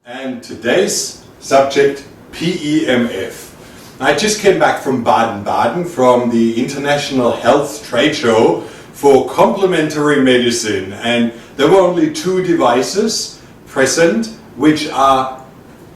And today's subject, PEMF. I just came back from Baden-Baden from the International Health Trade Show for complementary medicine, and there were only two devices present which are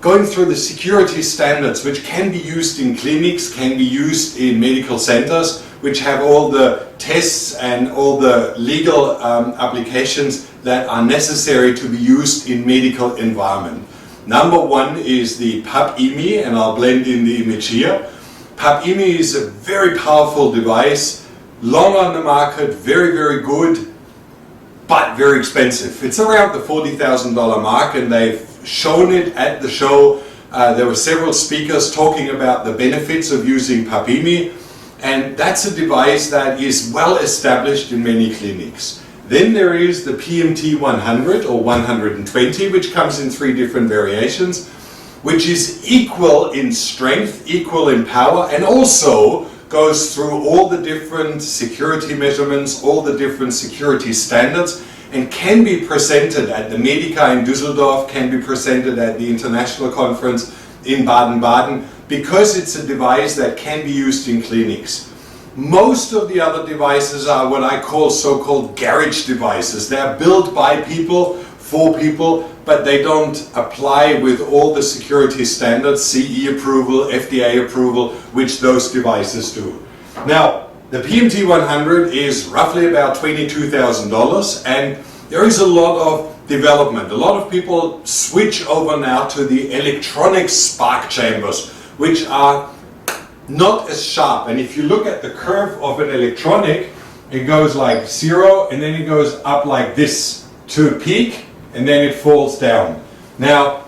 going through the security standards, which can be used in clinics, can be used in medical centers, which have all the tests and all the legal applications that are necessary to be used in medical environment. Number one is the PEMF, and I'll blend in the image here. PEMF is a very powerful device, long on the market, very, very good, but very expensive. It's around the $40,000 mark, and they've shown it at the show. There were several speakers talking about the benefits of using PEMF, and that's a device that is well established in many clinics. Then there is the PMT 100 or 120, which comes in three different variations, which is equal in strength, equal in power, and also goes through all the different security measurements, all the different security standards, and can be presented at the Medica in Düsseldorf, can be presented at the international conference in Baden-Baden, because it's a device that can be used in clinics. Most of the other devices are what I call so-called garage devices. They are built by people, for people, but they don't apply with all the security standards, CE approval, FDA approval, which those devices do. Now, the PMT 100 is roughly about $22,000, and there is a lot of development. A lot of people switch over now to the electronic spark chambers, which are not as sharp. And if you look at the curve of an electronic, it goes like 0, and then it goes up like this to a peak, and then it falls down. Now,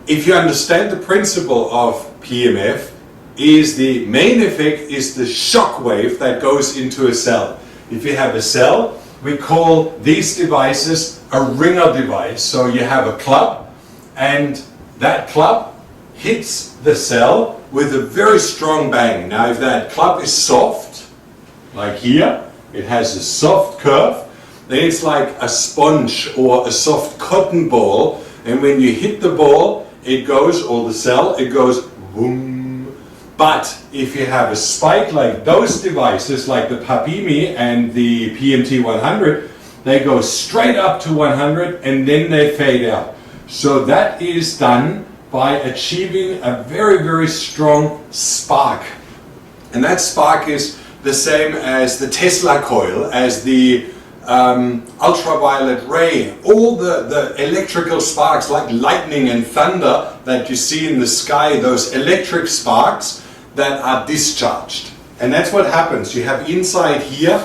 if you understand the principle of PEMF, is the main effect is the shock wave that goes into a cell. If you have a cell, we call these devices a ringer device. So you have a club, and that club hits the cell with a very strong bang. Now, if that club is soft, like here, it has a soft curve, then it's like a sponge or a soft cotton ball, and when you hit the ball, it goes, or the cell, it goes boom. But if you have a spike like those devices, like the PEMF and the PMT 100, they go straight up to 100 and then they fade out. So that is done by achieving a very, very strong spark. And that spark is the same as the Tesla coil, as the ultraviolet ray, all the electrical sparks like lightning and thunder that you see in the sky, those electric sparks that are discharged. And that's what happens. You have inside here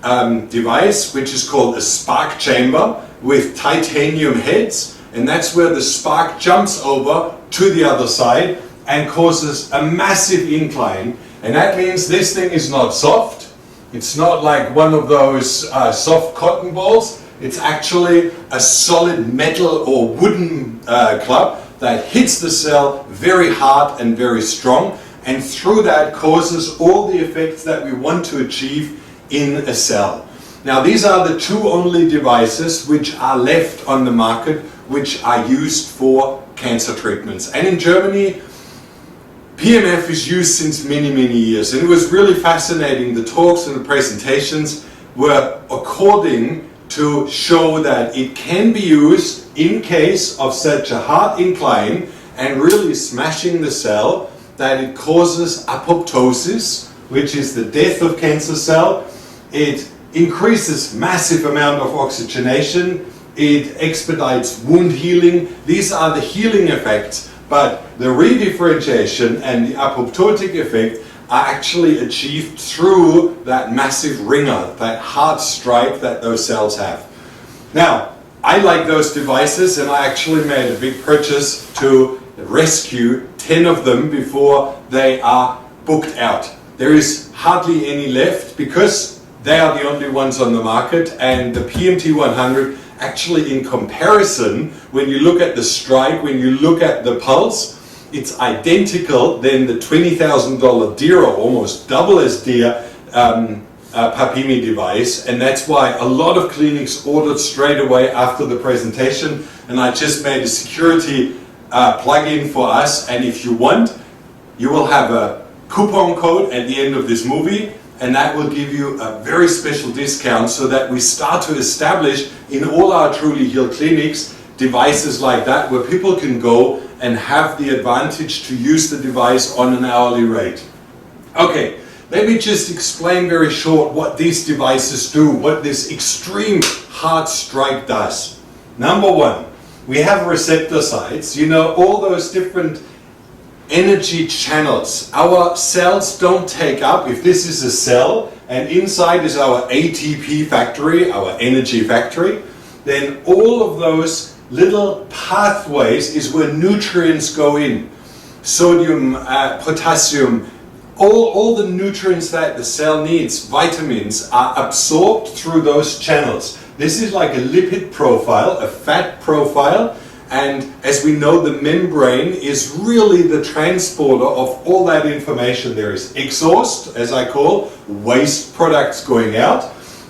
a device which is called a spark chamber with titanium heads, and that's where the spark jumps over to the other side and causes a massive incline. And that means this thing is not soft. It's not like one of those soft cotton balls. It's actually a solid metal or wooden club that hits the cell very hard and very strong, and through that causes all the effects that we want to achieve in a cell. Now, these are the two only devices which are left on the market which are used for cancer treatments. And in Germany, PEMF is used since many, many years. And it was really fascinating. The talks and the presentations were according to show that it can be used in case of such a hard incline and really smashing the cell that it causes apoptosis, which is the death of cancer cell. It increases massive amount of oxygenation. It expedites wound healing. These are the healing effects, but the redifferentiation and the apoptotic effect are actually achieved through that massive ringer, that hard strike that those cells have. Now, I like those devices, and I actually made a big purchase to rescue 10 of them before they are booked out. There is hardly any left because they are the only ones on the market, and the PMT 100 actually, in comparison, when you look at the strike, when you look at the pulse, it's identical. Then the $20,000 dear, or almost double as dear, PAPIMI device, and that's why a lot of clinics ordered straight away after the presentation, and I just made a security plug-in for us, and if you want, you will have a coupon code at the end of this movie, and that will give you a very special discount so that we start to establish in all our Truly Healed clinics devices like that where people can go and have the advantage to use the device on an hourly rate. Okay, let me just explain very short what these devices do, what this extreme heart strike does. Number one, we have receptor sites, you know, all those different energy channels. Our cells don't take up, if this is a cell and inside is our ATP factory, our energy factory, then all of those little pathways is where nutrients go in. Sodium, potassium, all the nutrients that the cell needs, vitamins, are absorbed through those channels. This is like a lipid profile, a fat profile, and as we know, the membrane is really the transporter of all that information. There is exhaust, as I call, waste products going out,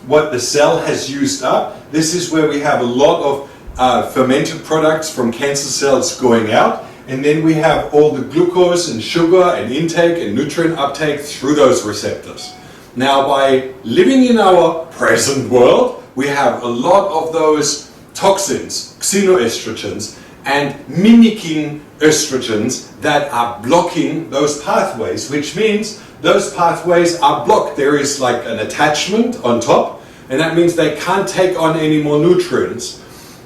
what the cell has used up. This is where we have a lot of fermented products from cancer cells going out, and then we have all the glucose and sugar and intake and nutrient uptake through those receptors. Now, by living in our present world, we have a lot of those toxins, xenoestrogens, and mimicking estrogens that are blocking those pathways, which means those pathways are blocked. There is like an attachment on top, and that means they can't take on any more nutrients.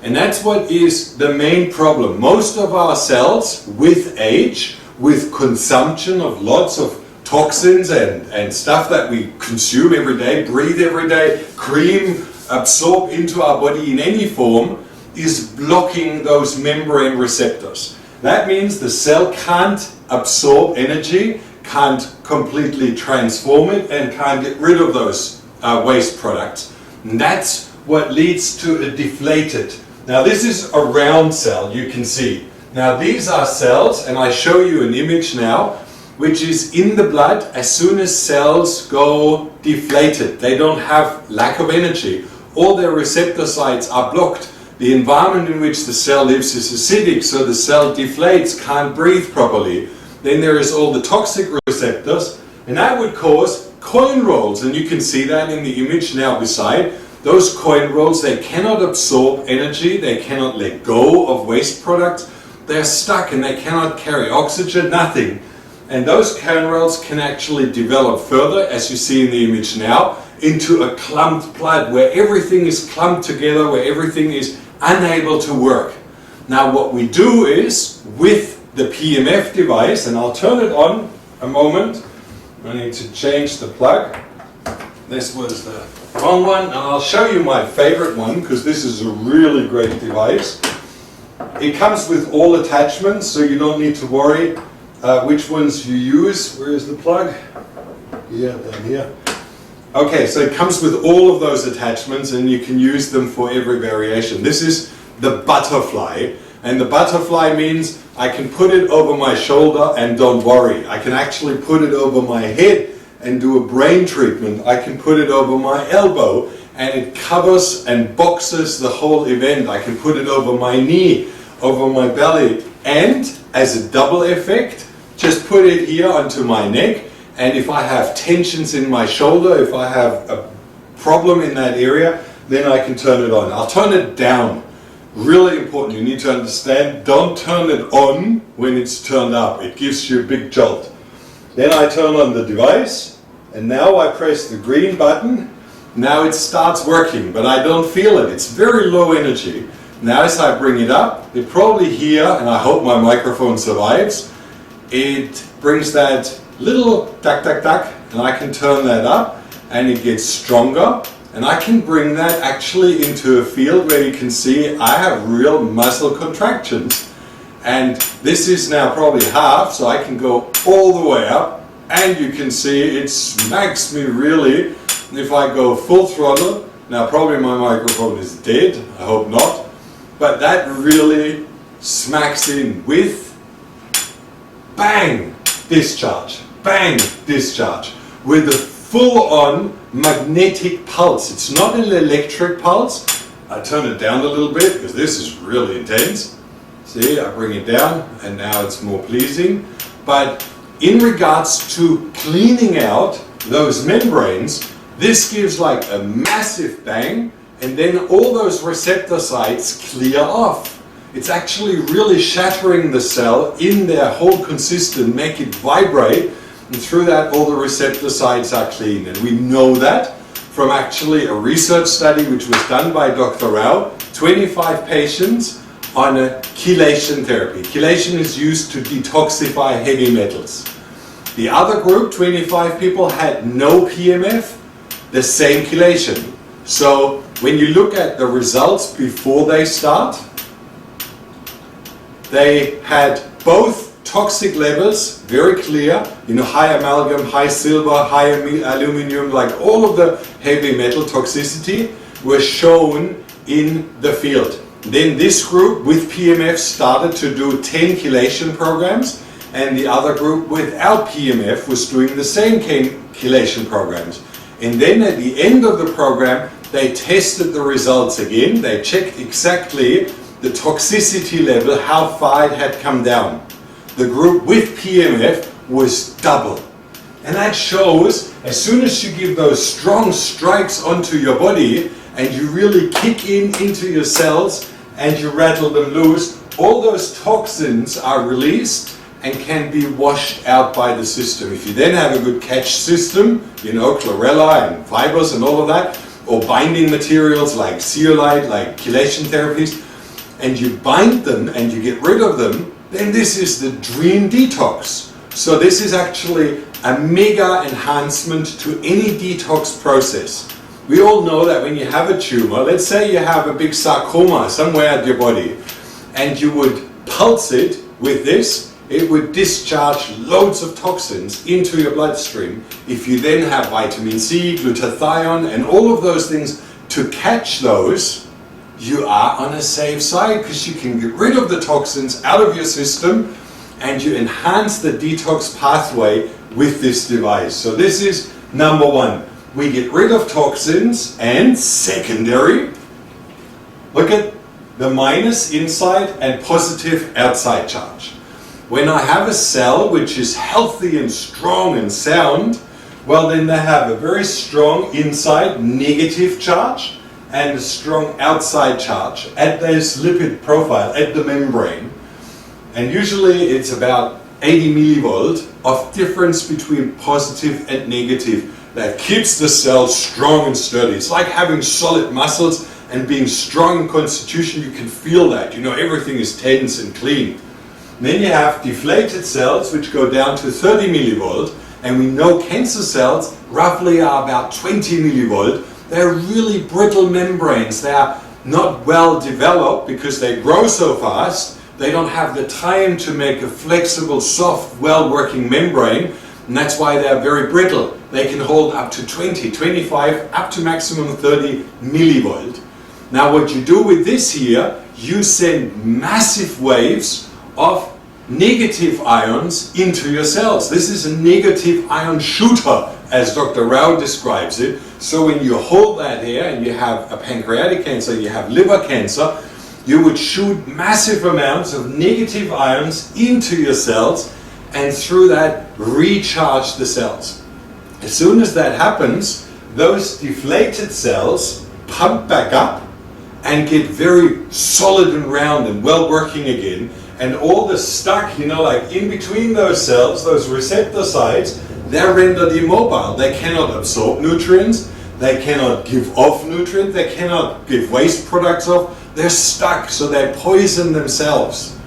And that's what is the main problem. Most of our cells, with age, with consumption of lots of toxins and stuff that we consume every day, breathe every day, cream, absorb into our body in any form, is blocking those membrane receptors. That means the cell can't absorb energy, can't completely transform it, and can't get rid of those waste products. And that's what leads to a deflated. Now this is a round cell, you can see. Now these are cells, and I show you an image now, which is in the blood as soon as cells go deflated. They don't have lack of energy. All their receptor sites are blocked. The environment in which the cell lives is acidic, so the cell deflates, can't breathe properly. Then there is all the toxic receptors, and that would cause coin rolls, and you can see that in the image now beside. Those coin rolls, they cannot absorb energy, they cannot let go of waste products, they're stuck and they cannot carry oxygen, nothing. And those coin rolls can actually develop further, as you see in the image now, into a clumped blood where everything is clumped together, where everything is unable to work. Now what we do is, with the PEMF device, and I'll turn it on a moment, I need to change the plug. This was the wrong one, and I'll show you my favorite one, because this is a really great device. It comes with all attachments, so you don't need to worry which ones you use. Where is the plug? Here, down here. Okay, so it comes with all of those attachments, and you can use them for every variation. This is the butterfly, and the butterfly means I can put it over my shoulder and don't worry. I can actually put it over my head and do a brain treatment. I can put it over my elbow and it covers and boxes the whole event. I can put it over my knee, over my belly, and as a double effect, just put it here onto my neck, and if I have tensions in my shoulder, if I have a problem in that area, then I can turn it on. I'll turn it down. Really important, you need to understand, don't turn it on when it's turned up. It gives you a big jolt. Then I turn on the device, and now I press the green button. Now it starts working, but I don't feel it. It's very low energy. Now as I bring it up, you probably hear, and I hope my microphone survives, it brings that little duck, duck, duck, and I can turn that up, and it gets stronger. And I can bring that actually into a field where you can see I have real muscle contractions. And this is now probably half, so I can go all the way up, and you can see it smacks me really. If I go full throttle, now probably my microphone is dead, I hope not, but that really smacks in with bang, discharge, with a full-on electromagnetic pulse. It's not an electric pulse. I turn it down a little bit because this is really intense. See, I bring it down and now it's more pleasing. But in regards to cleaning out those membranes, this gives like a massive bang, and then all those receptor sites clear off. It's actually really shattering the cell in their whole consistent, make it vibrate, and through that all the receptor sites are clean. And we know that from actually a research study which was done by Dr. Rao, 25 patients on a chelation therapy. Chelation is used to detoxify heavy metals. The other group, 25 people, had no PMF, the same chelation. So when you look at the results before they start, they had both toxic levels, very clear, high amalgam, high silver, high aluminum, like all of the heavy metal toxicity were shown in the field. Then this group with PMF started to do 10 chelation programs, and the other group without PMF was doing the same chelation programs. And then at the end of the program, they tested the results again. They checked exactly the toxicity level, how far it had come down. The group with PMF was double. And that shows, as soon as you give those strong strikes onto your body and you really kick into your cells and you rattle them loose, all those toxins are released and can be washed out by the system. If you then have a good catch system, chlorella and fibers and all of that, or binding materials like zeolite, like chelation therapies, and you bind them and you get rid of them, then this is the dream detox. So this is actually a mega enhancement to any detox process. We all know that when you have a tumor, let's say you have a big sarcoma somewhere at your body, and you would pulse it with this, it would discharge loads of toxins into your bloodstream. If you then have vitamin C, glutathione, and all of those things to catch those, you are on a safe side because you can get rid of the toxins out of your system and you enhance the detox pathway with this device. So this is number one. We get rid of toxins, and secondary, look at the minus inside and positive outside charge. When I have a cell which is healthy and strong and sound, well then they have a very strong inside negative charge and a strong outside charge at this lipid profile, at the membrane. And usually it's about 80 millivolt of difference between positive and negative that keeps the cell strong and sturdy. It's like having solid muscles and being strong in constitution. You can feel that, everything is tense and clean. And then you have deflated cells which go down to 30 millivolt, and we know cancer cells roughly are about 20 millivolt. They're really brittle membranes. They are not well developed because they grow so fast. They don't have the time to make a flexible, soft, well-working membrane, and that's why they're very brittle. They can hold up to 20, 25, up to maximum 30 millivolt. Now what you do with this here, you send massive waves of negative ions into your cells. This is a negative ion shooter, as Dr. Rao describes it. So when you hold that here and you have a pancreatic cancer, you have liver cancer, you would shoot massive amounts of negative ions into your cells and through that recharge the cells. As soon as that happens, those deflated cells pump back up and get very solid and round and well working again, and all the stuck, like in between those cells, those receptor sites, they're rendered immobile. They cannot absorb nutrients, they cannot give off nutrients, they cannot give waste products off. They're stuck, so they poison themselves.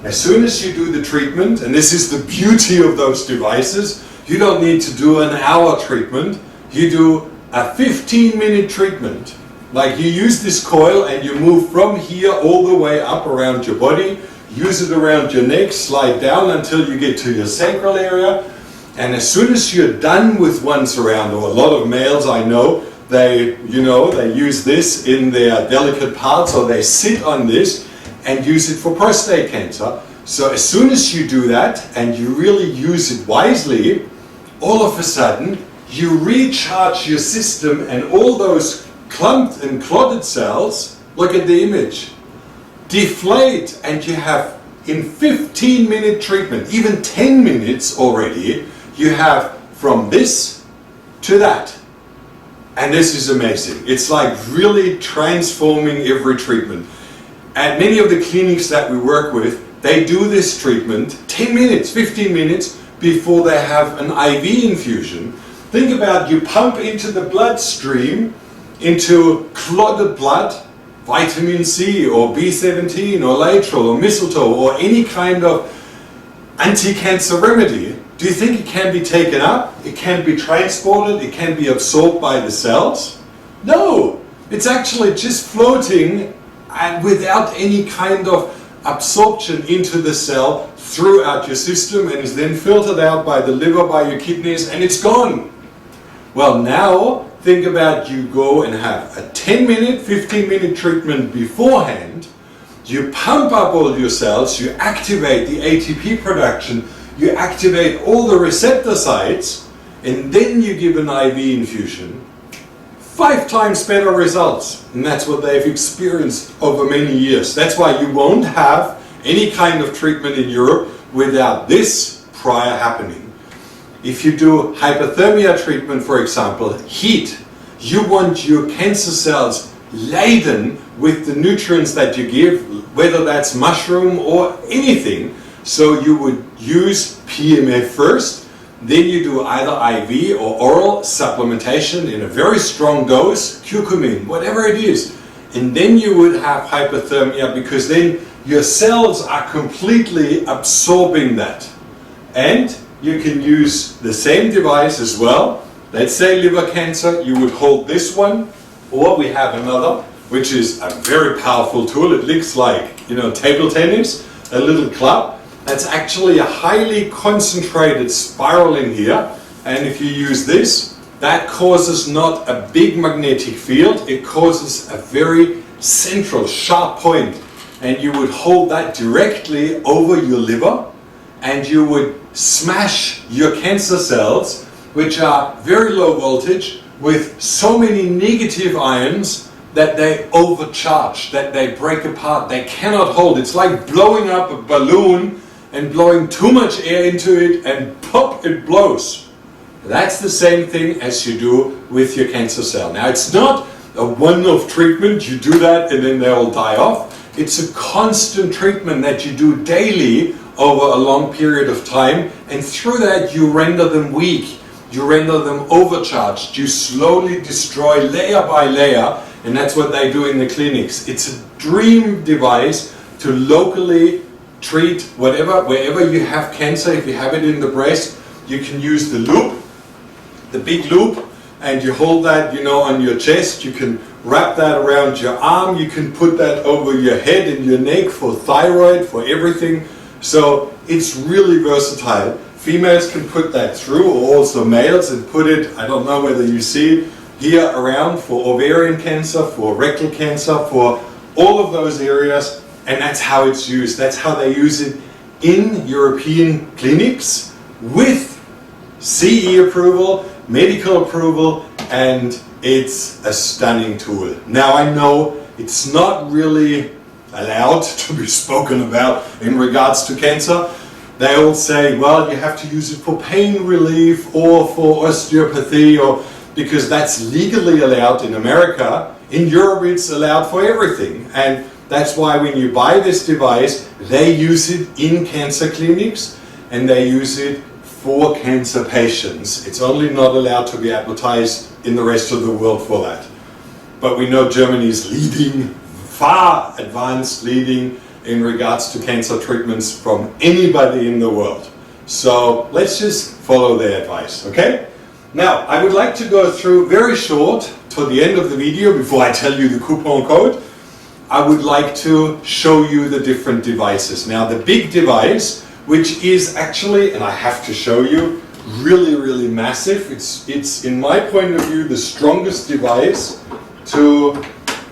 As soon as you do the treatment, and this is the beauty of those devices, you don't need to do an hour treatment, you do a 15-minute treatment. Like you use this coil and you move from here all the way up around your body, use it around your neck, slide down until you get to your sacral area, and as soon as you're done with one surround, or a lot of males I know, they use this in their delicate parts, or they sit on this and use it for prostate cancer. So as soon as you do that and you really use it wisely, all of a sudden you recharge your system, and all those clumped and clotted cells, look at the image, deflate, and you have in 15-minute treatment, even 10 minutes already, you have from this to that. And this is amazing. It's like really transforming every treatment. At many of the clinics that we work with, they do this treatment 10 minutes, 15 minutes before they have an IV infusion. Think about, you pump into the bloodstream, into clotted blood, vitamin C or B17 or Laetrile or mistletoe or any kind of anti-cancer remedy. Do you think it can be taken up? It can be transported? It can be absorbed by the cells? No! It's actually just floating and without any kind of absorption into the cell throughout your system, and is then filtered out by the liver, by your kidneys, and it's gone. Well, now think about, you go and have a 10-minute, 15-minute treatment beforehand. You pump up all your cells, you activate the ATP production, you activate all the receptor sites, and then you give an IV infusion. 5 times better results, and that's what they've experienced over many years. That's why you won't have any kind of treatment in Europe without this prior happening. If you do hypothermia treatment, for example, heat, you want your cancer cells laden with the nutrients that you give, whether that's mushroom or anything. So you would use PEMF first, then you do either IV or oral supplementation in a very strong dose, curcumin, whatever it is. And then you would have hypothermia, because then your cells are completely absorbing that. And you can use the same device as well. Let's say liver cancer, you would hold this one, or we have another, which is a very powerful tool. It looks like, table tennis, a little club. That's actually a highly concentrated spiral in here. And if you use this, that causes not a big magnetic field, it causes a very central, sharp point. And you would hold that directly over your liver, and you would smash your cancer cells, which are very low voltage, with so many negative ions that they overcharge, that they break apart, they cannot hold. It's like blowing up a balloon and blowing too much air into it, and pop, it blows. That's the same thing as you do with your cancer cell. Now, it's not a one-off treatment, you do that and then they all die off. It's a constant treatment that you do daily over a long period of time, and through that you render them weak, you render them overcharged, you slowly destroy layer by layer, and that's what they do in the clinics. It's a dream device to locally treat wherever you have cancer. If you have it in the breast, you can use the loop, the big loop, and you hold that, on your chest. You can wrap that around your arm, you can put that over your head and your neck for thyroid, for everything. So it's really versatile. Females can put that through, or also males, and put it, I don't know whether you see it, here around for ovarian cancer, for rectal cancer, for all of those areas. And that's how it's used. That's how they use it in European clinics with CE approval, medical approval, and it's a stunning tool. Now, I know it's not really allowed to be spoken about in regards to cancer. They all say, well, you have to use it for pain relief or for osteopathy, or because that's legally allowed in America. In Europe, it's allowed for everything. And that's why when you buy this device, they use it in cancer clinics and they use it for cancer patients. It's only not allowed to be advertised in the rest of the world for that. But we know Germany is leading, far advanced leading in regards to cancer treatments from anybody in the world. So let's just follow their advice, okay? Now, I would like to go through very short to the end of the video before I tell you the coupon code. I would like to show you the different devices. Now, the big device, which is actually, and I have to show you, really, really massive. It's in my point of view, the strongest device to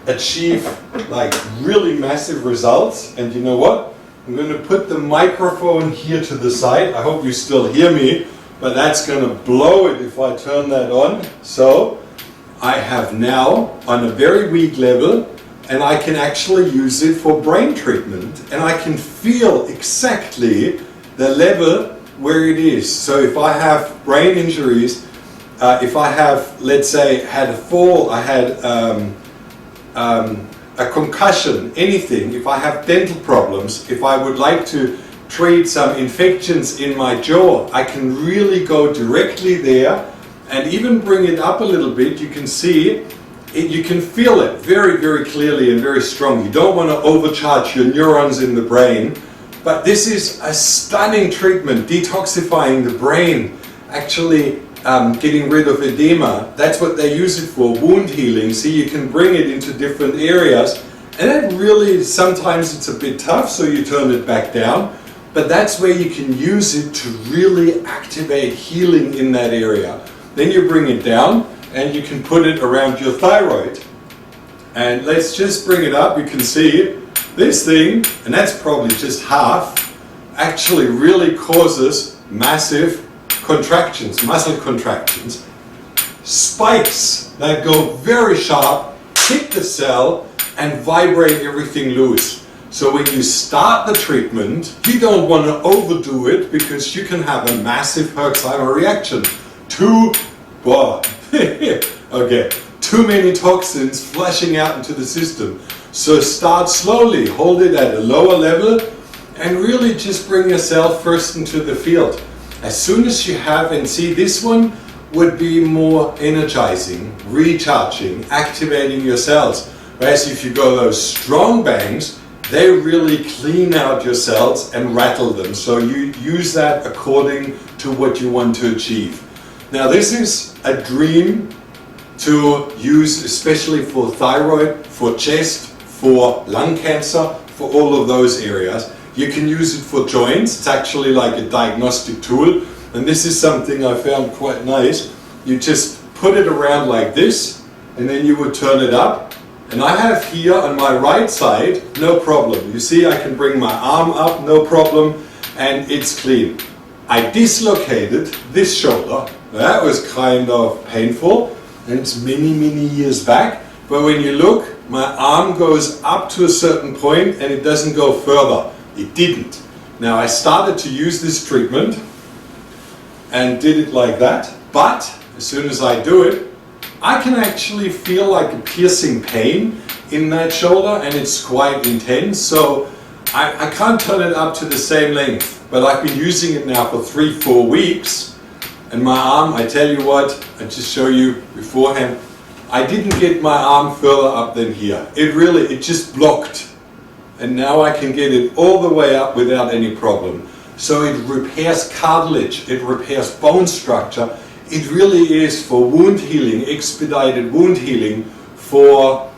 achieve like really massive results. And you know what? I'm going to put the microphone here to the side. I hope you still hear me but that's going to blow it if I turn that on. So I have now on a very weak level, and I can actually use it for brain treatment, and I can feel exactly the level where it is. So if I have brain injuries, if I have, let's say, had a fall, I had a concussion, anything, if I have dental problems, if I would like to treat some infections in my jaw, I can really go directly there and even bring it up a little bit. You can see it, you can feel it very, very clearly and very strong. You don't want to overcharge your neurons in the brain, but this is a stunning treatment, detoxifying the brain, actually getting rid of edema. That's what they use it for, wound healing. See, you can bring it into different areas, and it really, sometimes it's a bit tough, so you turn it back down, but that's where you can use it to really activate healing in that area. Then you bring it down, and you can put it around your thyroid. And let's just bring it up. You can see this thing, and that's probably just half, actually really causes massive contractions, muscle contractions, spikes that go very sharp, hit the cell, and vibrate everything loose. So when you start the treatment, you don't want to overdo it, because you can have a massive Herxheimer reaction. Too many toxins flushing out into the system. So start slowly, hold it at a lower level, and really just bring yourself first into the field. As soon as you have, and see, this one would be more energizing, recharging, activating your cells. Whereas if you go those strong bangs, they really clean out your cells and rattle them. So you use that according to what you want to achieve. Now this is a dream to use, especially for thyroid, for chest, for lung cancer, for all of those areas. You can use it for joints. It's actually like a diagnostic tool, and this is something I found quite nice. You just put it around like this, and then you would turn it up. And I have here on my right side, no problem. You see, I can bring my arm up, no problem, and it's clean. I dislocated this shoulder. That was kind of painful, and it's many, many years back. But when you look, my arm goes up to a certain point and it doesn't go further. It didn't. Now I started to use this treatment and did it like that, but as soon as I do it, I can actually feel like a piercing pain in that shoulder, and it's quite intense. So I can't turn it up to the same length, but I've been using it now for 3-4 weeks, and my arm, I tell you what, I just show you beforehand, I didn't get my arm further up than here. It just blocked. And now I can get it all the way up without any problem. So it repairs cartilage, it repairs bone structure. It really is for wound healing, expedited wound healing, for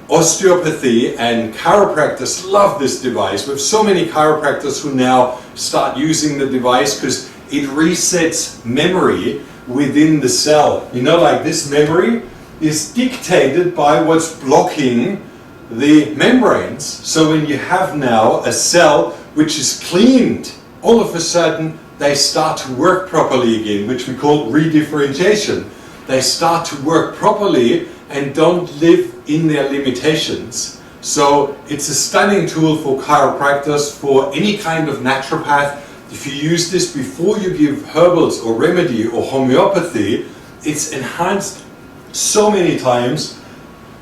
osteopathy, and chiropractors love this device. We have so many chiropractors who now start using the device because it resets memory within the cell. You know, like this memory is dictated by what's blocking the membranes. So when you have now a cell which is cleaned, all of a sudden they start to work properly again, which we call redifferentiation. They start to work properly and don't live in their limitations. So it's a stunning tool for chiropractors, for any kind of naturopath. If you use this before you give herbals or remedy or homeopathy, it's enhanced so many times.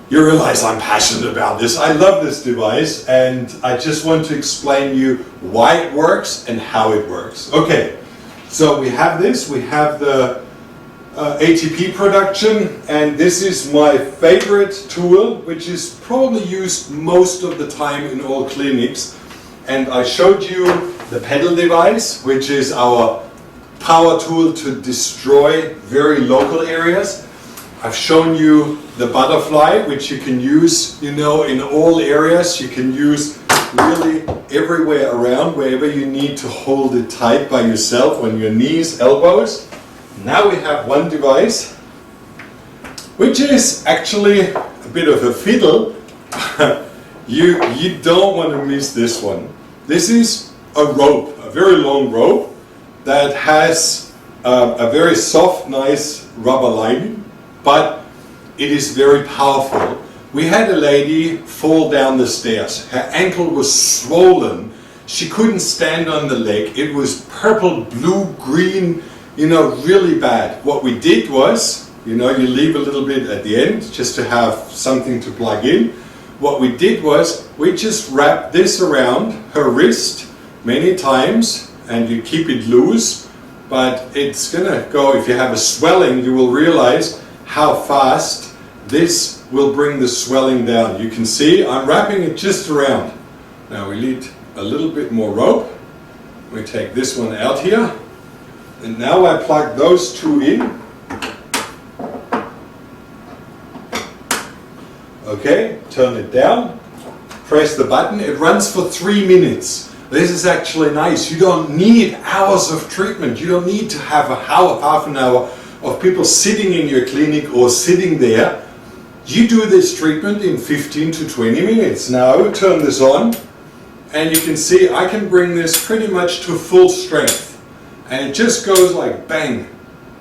You realize I'm passionate about this. I love this device, and I just want to explain you why it works and how it works. Okay, so we have this, we have the ATP production, and this is my favorite tool, which is probably used most of the time in all clinics. And I showed you the pedal device, which is our power tool to destroy very local areas. I've shown you the butterfly, which you can use, you know, in all areas. You can use really everywhere around, wherever you need to hold it tight by yourself, on your knees, elbows. Now we have one device, which is actually a bit of a fiddle. You don't want to miss this one. This is a rope, a very long rope that has a very soft, nice rubber lining, but it is very powerful. We had a lady fall down the stairs. Her ankle was swollen. She couldn't stand on the leg. It was purple, blue, green, really bad. What we did was, you leave a little bit at the end just to have something to plug in. What we did was, we just wrapped this around her wrist many times, and you keep it loose, but it's gonna go, if you have a swelling, you will realize how fast this will bring the swelling down. You can see I'm wrapping it just around. Now we need a little bit more rope. We take this one out here, and now I plug those two in. Okay, turn it down, press the button. It runs for 3 minutes. This is actually nice. You don't need hours of treatment. You don't need to have half an hour of people sitting in your clinic or sitting there. You do this treatment in 15 to 20 minutes. Now turn this on, and you can see I can bring this pretty much to full strength. And it just goes like bang,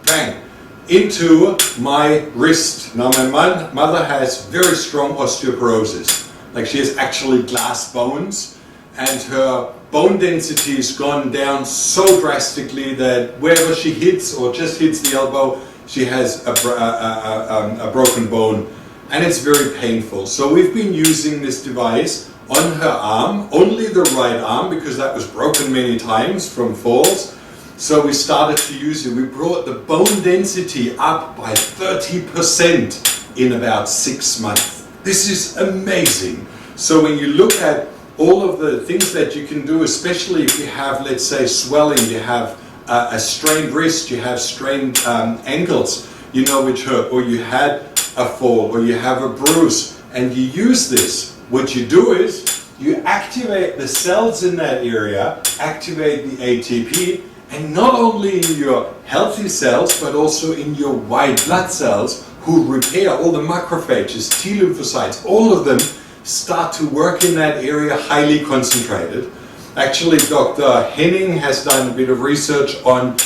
bang, into my wrist. Now my mother has very strong osteoporosis. Like, she has actually glass bones, and her bone density has gone down so drastically that wherever she hits or just hits the elbow, she has a broken bone, and it's very painful. So we've been using this device on her arm, only the right arm, because that was broken many times from falls. So we started to use it. We brought the bone density up by 30% in about 6 months. This is amazing. So when you look at all of the things that you can do, especially if you have, let's say, swelling, you have a strained wrist, you have strained ankles, which hurt, or you had a fall, or you have a bruise, and you use this, what you do is you activate the cells in that area, activate the ATP, and not only in your healthy cells, but also in your white blood cells, who repair all the macrophages, T lymphocytes, all of them start to work in that area, highly concentrated. Actually, Dr. Henning has done a bit of research on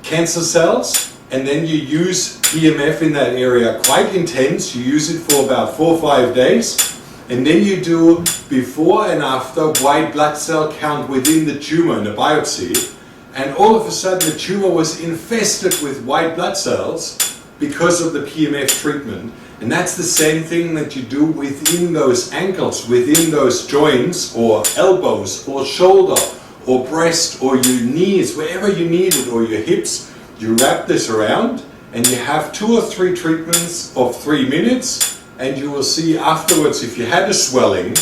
cancer cells, and then you use PEMF in that area quite intense. You use it for about 4 or 5 days, and then you do before and after white blood cell count within the tumor in a biopsy, and all of a sudden the tumor was infested with white blood cells because of the PEMF treatment. And that's the same thing that you do within those ankles, within those joints, or elbows, or shoulder, or breast, or your knees, wherever you need it, or your hips. You wrap this around, and you have 2 or 3 treatments of 3 minutes, and you will see afterwards, if you had a swelling,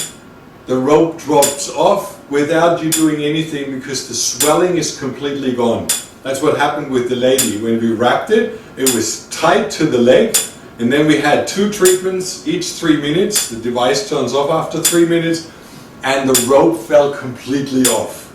the rope drops off without you doing anything, because the swelling is completely gone. That's what happened with the lady. When we wrapped it, it was tight to the leg, and then we had 2 treatments, each 3 minutes. The device turns off after 3 minutes, and the rope fell completely off.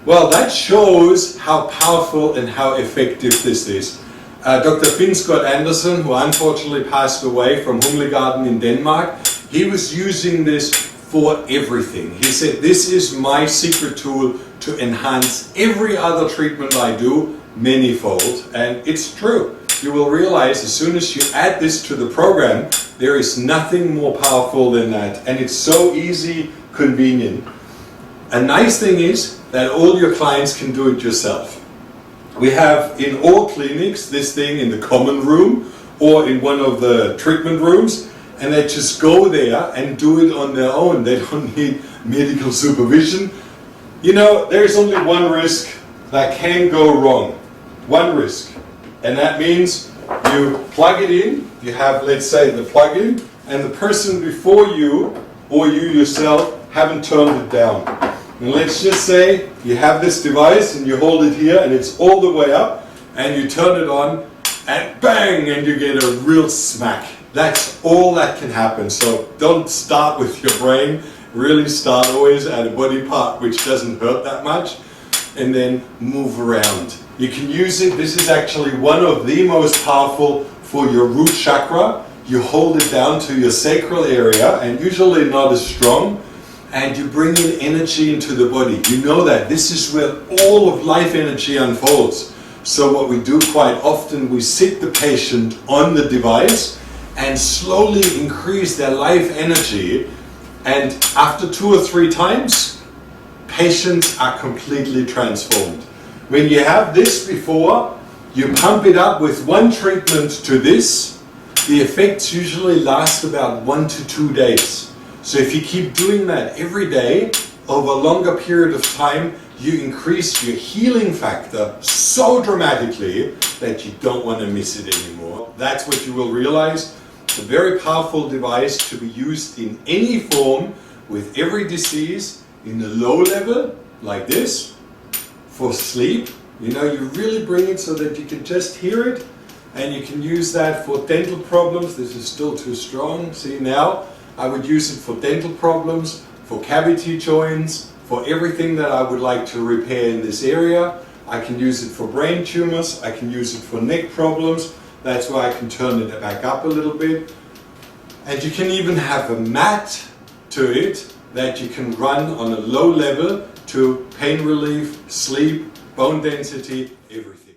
Well, that shows how powerful and how effective this is. Dr. Finn Scott Anderson, who unfortunately passed away from Humlegarden in Denmark, he was using this for everything. He said, this is my secret tool to enhance every other treatment I do manyfold. And it's true. You will realize as soon as you add this to the program, there is nothing more powerful than that. And it's so easy, convenient. A nice thing is that all your clients can do it yourself. We have in all clinics this thing in the common room or in one of the treatment rooms, and they just go there and do it on their own. They don't need medical supervision. There's only one risk that can go wrong. One risk. And that means you plug it in, you have, let's say, the plug-in, and the person before you, or you yourself, haven't turned it down. And let's just say you have this device and you hold it here and it's all the way up, and you turn it on and bang, and you get a real smack. That's all that can happen. So don't start with your brain, really start always at a body part which doesn't hurt that much, and then move around. You can use it. This is actually one of the most powerful for your root chakra. You hold it down to your sacral area, and usually not as strong, and you bring in energy into the body. You know that this is where all of life energy unfolds. So what we do quite often, we sit the patient on the device and slowly increase their life energy, and after 2 or 3 times, patients are completely transformed. When you have this before, you pump it up with one treatment to this, the effects usually last about 1 to 2 days. So if you keep doing that every day, over a longer period of time, you increase your healing factor so dramatically that you don't want to miss it anymore. That's what you will realize. It's a very powerful device to be used in any form with every disease, in the low level, like this, for sleep. You know, you really bring it so that you can just hear it, and you can use that for dental problems. This is still too strong. See now, I would use it for dental problems, for cavity joints, for everything that I would like to repair in this area. I can use it for brain tumors, I can use it for neck problems. That's why I can turn it back up a little bit. And you can even have a mat to it that you can run on a low level to pain relief, sleep, bone density, everything.